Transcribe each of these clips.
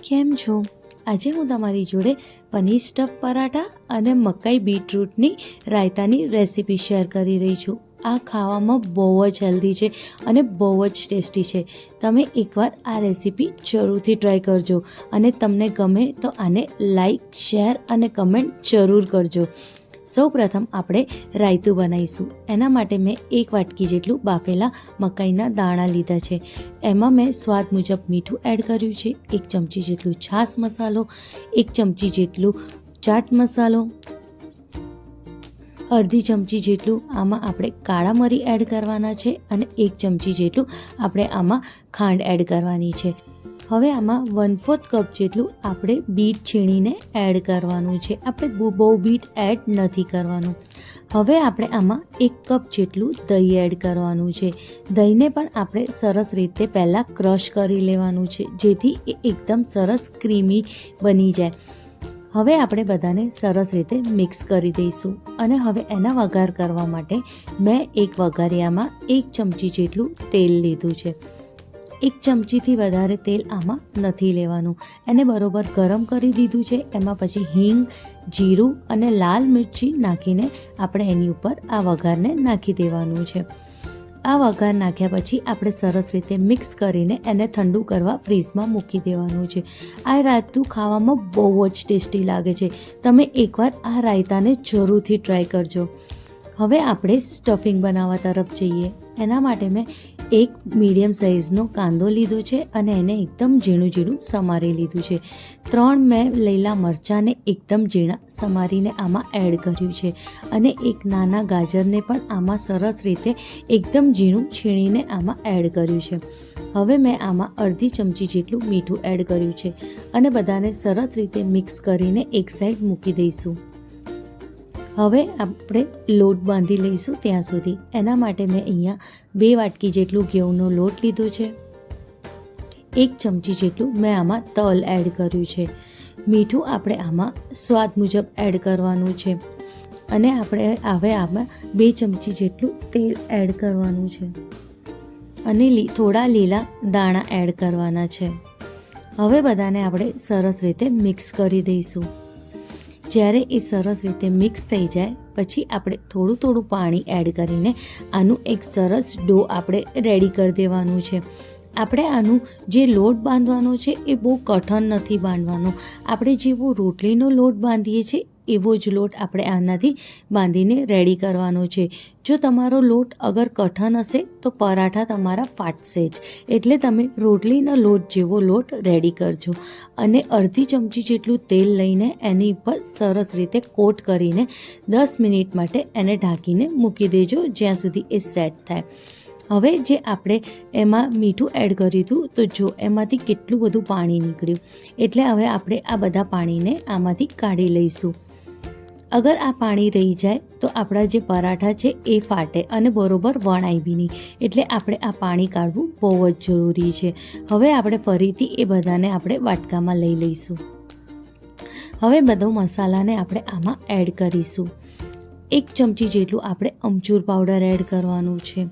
કેમ છો? આજે હું તમારી જોડે પનીર સ્ટફ પરાઠા અને મકાઈ બીટરૂટની રાયતાની રેસીપી શેર કરી રહી છું. આ ખાવામાં બહુ જ હેલ્ધી છે અને બહુ જ ટેસ્ટી છે. તમે એકવાર આ રેસીપી જરૂરથી ટ્રાય કરજો અને તમને ગમે તો આને લાઈક, શેર અને કમેન્ટ જરૂર કરજો. સૌપ્રથમ આપણે રાયતું બનાવીશું. એના માટે મેં 1 વાટકી જેટલું બાફેલા મકાઈના દાણા લીધા છે. એમાં મેં સ્વાદ મુજબ મીઠું એડ કર્યું છે, 1 ચમચી જેટલું છાશ મસાલો, 1 ચમચી જેટલું ચાટ મસાલો, અડધી ચમચી જેટલું આમાં આપણે કાળા મરી એડ કરવાના છે અને 1 ચમચી જેટલું આપણે આમાં ખાંડ એડ કરવાની છે. હવે આમાં 1/4 કપ જેટલું આપણે બીટ છીણીને એડ કરવાનું છે. આપણે બહુ બીટ એડ નથી કરવાનું. હવે આપણે આમાં 1 કપ જેટલું દહીં એડ કરવાનું છે. દહીંને પણ આપણે સરસ રીતે પહેલાં ક્રશ કરી લેવાનું છે, જેથી એ એકદમ સરસ ક્રીમી બની જાય. હવે આપણે બધાને સરસ રીતે મિક્સ કરી દઈશું અને હવે એના વઘાર કરવા માટે મેં એક વઘારિયામાં 1 ચમચી જેટલું તેલ લીધું છે. 1 ચમચીથી વધારે તેલ આમાં નથી લેવાનું. એને બરોબર ગરમ કરી દીધું છે. એમાં પછી હિંગ, જીરું અને લાલ મિરચી નાખીને આપણે એની ઉપર આ વઘારને નાખી દેવાનું છે. આ વઘાર નાખ્યા પછી આપણે સરસ રીતે મિક્સ કરીને એને ઠંડુ કરવા ફ્રીઝમાં મૂકી દેવાનું છે. આ રાયતું ખાવામાં બહુ જ ટેસ્ટી લાગે છે. તમે એકવાર આ રાયતાને જરૂરથી ટ્રાય કરજો. હવે આપણે સ્ટફિંગ બનાવવા તરફ જઈએ. એના માટે મેં 1 મીડિયમ સાઇઝનો કાંદો લીધો છે અને એને એકદમ ઝીણું ઝીણું સમારી લીધું છે. 3 મેં લીલા મરચાંને એકદમ ઝીણા સમારીને આમાં એડ કર્યું છે અને 1 નાના ગાજરને પણ આમાં સરસ રીતે એકદમ ઝીણું છીણીને આમાં એડ કર્યું છે. હવે મેં આમાં અડધી ચમચી જેટલું મીઠું એડ કર્યું છે અને બધાને સરસ રીતે મિક્સ કરીને એક સાઈડ મૂકી દઈશું. હવે આપણે લોટ બાંધી લઈશું ત્યાં સુધી. એના માટે મેં અહીંયા 2 વાટકી જેટલું ઘઉંનો લોટ લીધો છે. 1 ચમચી જેટલું મેં આમાં તલ એડ કર્યું છે. મીઠું આપણે આમાં સ્વાદ મુજબ એડ કરવાનું છે અને આપણે હવે આમાં 2 ચમચી જેટલું તેલ એડ કરવાનું છે અને થોડા લીલા દાણા એડ કરવાના છે. હવે બધાને આપણે સરસ રીતે મિક્સ કરી દઈશું. જ્યારે એ સરસ રીતે મિક્સ થઈ જાય પછી આપણે થોડું પાણી એડ કરીને આનું એક સરસ ડો આપણે રેડી કરી દેવાનું છે. આપણે આનું જે લોટ બાંધવાનો છે એ બહુ કઠણ નથી બાંધવાનો. આપણે જેવો રોટલીનો લોટ બાંધીએ છીએ એવો જ લોટ આપણે આનાથી બાંધીને રેડી કરવાનો છે. જો તમારો લોટ અગર કઠણ હશે તો પરાઠા તમારા ફાટશે જ. એટલે તમે રોટલીના લોટ જેવો લોટ રેડી કરજો અને અડધી ચમચી જેટલું તેલ લઈને એની ઉપર સરસ રીતે કોટ કરીને 10 મિનિટ માટે એને ઢાંકીને મૂકી દેજો, જ્યાં સુધી એ સેટ થાય. હવે જે આપણે એમાં મીઠું એડ કર્યું હતું તો જો એમાંથી કેટલું બધું પાણી નીકળ્યું. એટલે હવે આપણે આ બધા પાણીને આમાંથી કાઢી લઈશું. અગર આ પાણી રહી જાય તો આપણા જે પરાઠા છે એ ફાટે અને બરોબર વણાય બી નહીં. એટલે આપણે આ પાણી કાઢવું બહુ જ જરૂરી છે. હવે આપણે ફરીથી એ બધાને આપણે વાટકામાં લઈ લઈશું. હવે બધો મસાલાને આપણે આમાં એડ કરીશું. 1 ચમચી જેટલું આપણે અમચૂર પાવડર એડ કરવાનું છે.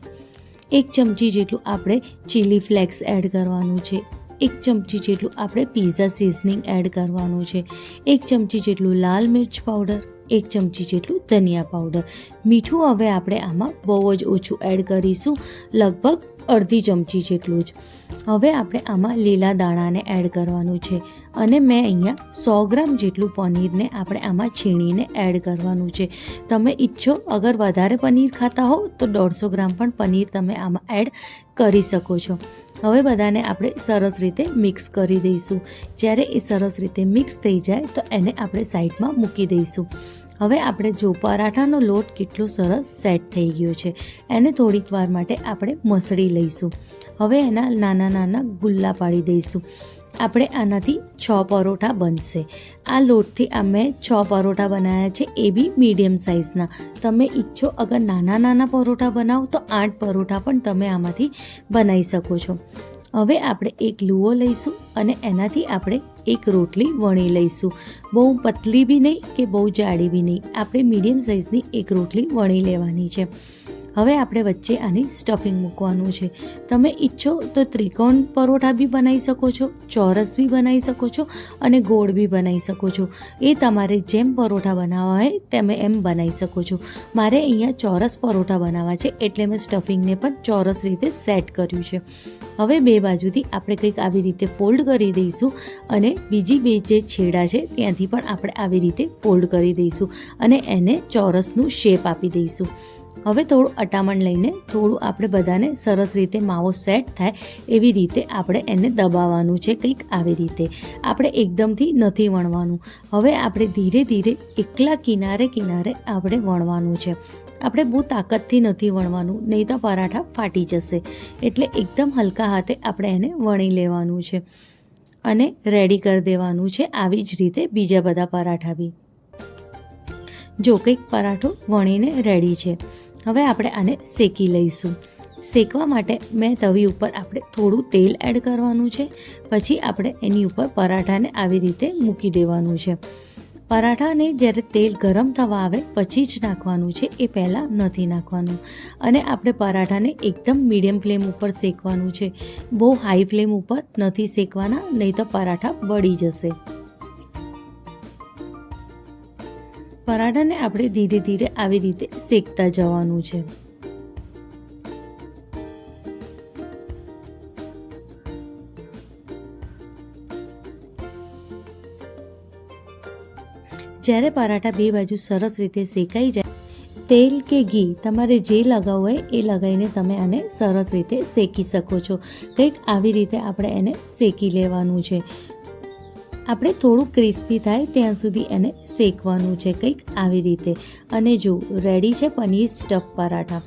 1 ચમચી જેટલું આપણે ચીલી ફ્લેક્સ એડ કરવાનું છે. 1 ચમચી જેટલું આપણે પિઝા સિઝનિંગ એડ કરવાનું છે. 1 ચમચી જેટલું લાલ મિર્ચ પાવડર, 1 ચમચી જેટલું ધનિયા પાવડર. મીઠું હવે આપણે આમાં બહુ જ ઓછું એડ કરીશું, લગભગ અડધી ચમચી જેટલું જ. હવે આપણે આમાં લીલા દાણાને એડ કરવાનું છે અને મેં અહીંયા 100 ગ્રામ જેટલું પનીરને આપણે આમાં છીણીને એડ કરવાનું છે. તમે ઈચ્છો અગર વધારે પનીર ખાતા હો તો 150 ગ્રામ પણ પનીર તમે આમાં એડ કરી શકો છો. હવે બધાને આપણે સરસ રીતે મિક્સ કરી દઈશું. જ્યારે એ સરસ રીતે મિક્સ થઈ જાય તો એને આપણે સાઈડમાં મૂકી દઈશું. હવે આપણે જો પરાઠાનો લોટ કેટલો સરસ સેટ થઈ ગયો છે, એને થોડીક વાર માટે આપણે મસળી લઈશું. હવે એના નાના નાના ગુલ્લા પાડી દઈશું. આપણે આનાથી 6 પરોઠા બનશે. આ લોટથી મેં 6 પરોઠા બનાવ્યા છે, એ બી મીડિયમ સાઇઝના. તમે ઈચ્છો અગર નાના નાના પરોઠા બનાવો તો 8 પરોઠા પણ તમે આમાંથી બનાવી શકો છો. હવે આપણે એક લુઓ લઈશું અને એનાથી આપણે એક રોટલી વણી લઈશું. બહુ પતલી બી નહીં કે બહુ જાડી બી નહીં. આપણે મીડિયમ સાઇઝની એક રોટલી વણી લેવાની છે. હવે આપણે વચ્ચે આની સ્ટફિંગ મૂકવાનું છે. તમે ઈચ્છો તો ત્રિકોણ પરોઠા બી બનાવી શકો છો, ચોરસ બી બનાવી શકો છો અને ગોળ બી બનાવી શકો છો. એ તમારે જેમ પરોઠા બનાવવા હોય તમે એમ બનાવી શકો છો. મારે અહીંયા ચોરસ પરોઠા બનાવવા છે એટલે મેં સ્ટફિંગને પણ ચોરસ રીતે સેટ કર્યું છે. હવે બે બાજુથી આપણે કંઈક આવી રીતે ફોલ્ડ કરી દઈશું અને બીજી બે જે છેડા છે ત્યાંથી પણ આપણે આવી રીતે ફોલ્ડ કરી દઈશું અને એને ચોરસનું શેપ આપી દઈશું. હવે થોડું અટામણ લઈને થોડું આપણે બધાને સરસ રીતે માવો સેટ થાય એવી રીતે આપણે એને દબાવવાનું છે. કંઈક આવી રીતે આપણે એકદમથી નથી વણવાનું. હવે આપણે ધીરે ધીરે એકલા કિનારે કિનારે આપણે વણવાનું છે. આપણે બહુ તાકાતથી નથી વણવાનું, નહીં તો પરાઠા ફાટી જશે. એટલે એકદમ હલકા હાથે આપણે એને વણી લેવાનું છે અને રેડી કરી દેવાનું છે. આવી જ રીતે બીજા બધા પરાઠા બી. જો કંઈક પરાઠો વણીને રેડી છે. હવે આપણે આને શેકી લઈશું. શેકવા માટે મેં તવી ઉપર આપણે થોડું તેલ એડ કરવાનું છે. પછી આપણે એની ઉપર પરાઠાને આવી રીતે મૂકી દેવાનું છે. પરાઠાને જ્યારે તેલ ગરમ થવા આવે પછી જ નાખવાનું છે, એ પહેલાં નથી નાખવાનું. અને આપણે પરાઠાને એકદમ મીડિયમ ફ્લેમ ઉપર શેકવાનું છે. બહુ હાઈ ફ્લેમ ઉપર નથી શેકવાના, નહીં તો પરાઠા બળી જશે. પરાઠાને આપણે ધીરે ધીરે આવી રીતે શેકતા જવાનું છે. જ્યારે પરાઠા બે બાજુ સરસ રીતે શેકાઈ જાય, તેલ કે ઘી તમારે જે લગાવવું હોય એ લગાવીને તમે આને સરસ રીતે શેકી શકો છો. કંઈક આવી રીતે આપણે એને શેકી લેવાનું છે. આપણે થોડું ક્રિસ્પી થાય ત્યાં સુધી એને શેકવાનું છે, કંઈક આવી રીતે. અને જો રેડી છે પનીર સ્ટફ પરાઠા.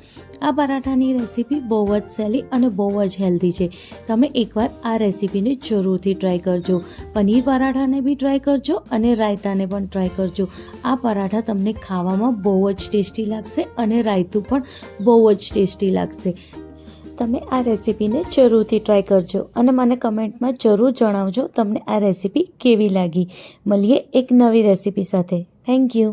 આ પરાઠાની રેસીપી બહુ જ સહેલી અને બહુ જ હેલ્ધી છે. તમે એકવાર આ રેસીપીને જરૂરથી ટ્રાય કરજો. પનીર પરાઠાને બી ટ્રાય કરજો અને રાયતાને પણ ટ્રાય કરજો. આ પરાઠા તમને ખાવામાં બહુ જ ટેસ્ટી લાગશે અને રાયતું પણ બહુ જ ટેસ્ટી લાગશે. તમે આ રેસીપીને જરૂરથી ટ્રાય કરજો અને મને કમેન્ટમાં જરૂર જણાવજો તમને આ રેસીપી કેવી લાગી. મળીએ એક નવી રેસીપી સાથે. Thank you.